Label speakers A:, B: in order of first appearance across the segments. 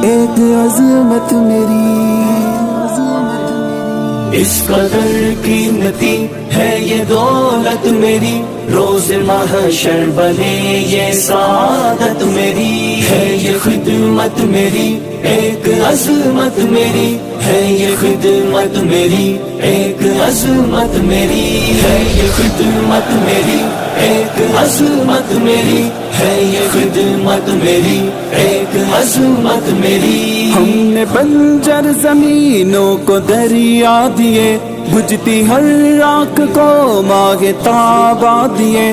A: ایک عظمت میری،
B: اس قدر قیمتی ہے یہ دولت میری، روز محشر بنے یہ سعادت میری، ہے یہ خدمت میری ایک عظمت میری، ہے یہ خدمت میری ایک عظمت میری، ہے یہ خدمت میری ایک عظمت میری، ہے یہ خدمت میری ایک عظمت میری۔
A: ہم نے بنجر زمینوں کو دریا دیے، بجھتی ہر راکھ کو ماہ تابا دیے،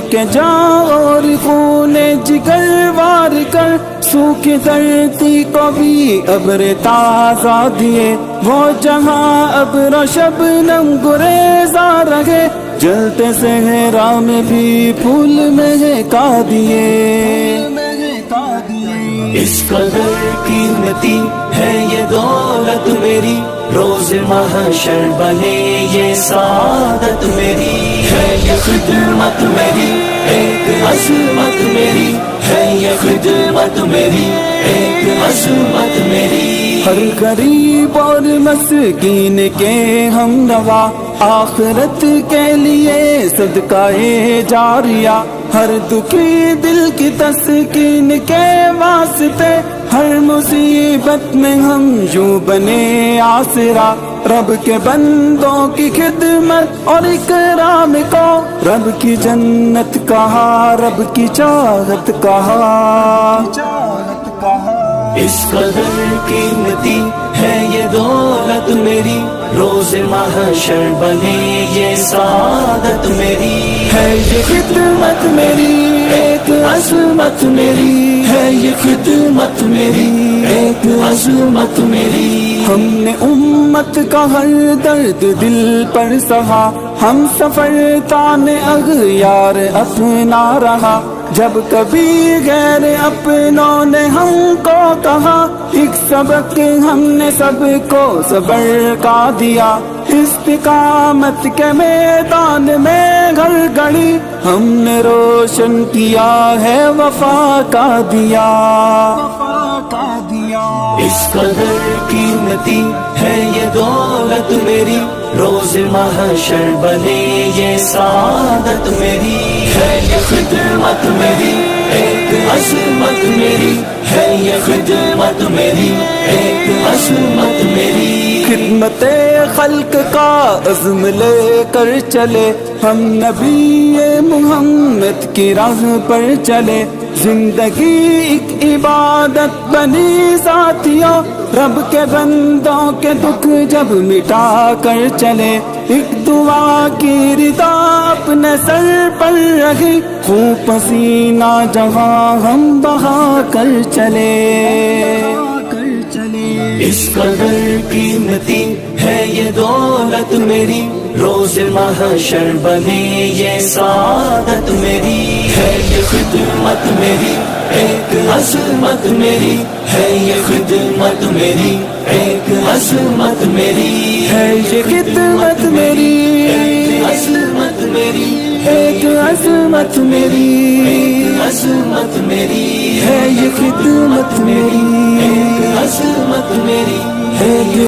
A: کے جا اور خون جگر وار کر سوکھی دھرتی کو بھی ابر تازہ دیے، وہ جہاں ابر و شبنم گریزا رہے، جلتے صحرا میں بھی پھول مہکا دیے۔
B: اس قدر قیمتی ہے یہ دولت میری، روز محشر بنے یہ سعادت میری، ہے یہ خدمت میری ایک عظمت میری، ہے یہ خدمت میری ایک عظمت میری۔
A: ہر غریب اور مسکین کے ہمنوا، آخرت کے لیے صدقہ جاریہ، ہر دکھی دل کی تسکین کے واسطے، ہر مصیبت میں ہم یوں بنے آسرا، رب کے بندوں کی خدمت اور اکرام کو رب کی جنت کہا، رب کی چاہت کہا۔
B: اس قدر قیمتی ہے یہ دولت میری، روز محشر بنے یہ سعادت میری،
A: ہے یہ خدمت میری ایک عظمت میری، ہے یہ خدمت میری ایک عظمت میری۔ ہم نے امت کا ہر درد دل پر سہا، ہم سفر تان اغیار اپنا رہا، جب کبھی غیر اپنوں نے ہم کو کہا، ایک سبق ہم نے سب کو صبر کا دیا، استقامت کے میدان میں گھر گڑی ہم نے روشن کیا ہے وفا کا دیا۔
B: اس قدر قیمتی ہے یہ دولت میری، روز محشر بنے یہ سعادت میری، ہے یہ خدمت میری ایک عظمت میری، ہے یہ خدمت میری ایک عظمت میری۔
A: خدمت خلق کا عزم لے کر چلے، ہم نبی محمد کی راہ پر چلے، زندگی ایک عبادت بنی ساتھیوں، رب کے بندوں کے دکھ جب مٹا کر چلے، ایک دعا کی ردا اپنے سر پر رہی، خون پسینہ جہاں ہم بہا کر چلے۔
B: اس قدر قیمتی ہے یہ دولت میری، روز محشر بنے یہ سعادت میری، ہے یہ خدمت میری ایک عظمت میری، ہے یہ خدمت میری ایک عظمت میری،
A: ہے یہ خدمت میری
B: عظمت میری
A: ایک عظمت میری،
B: عظمت میری،
A: ہے یہ خدمت میری
B: عظمت میری،
A: ہے یہ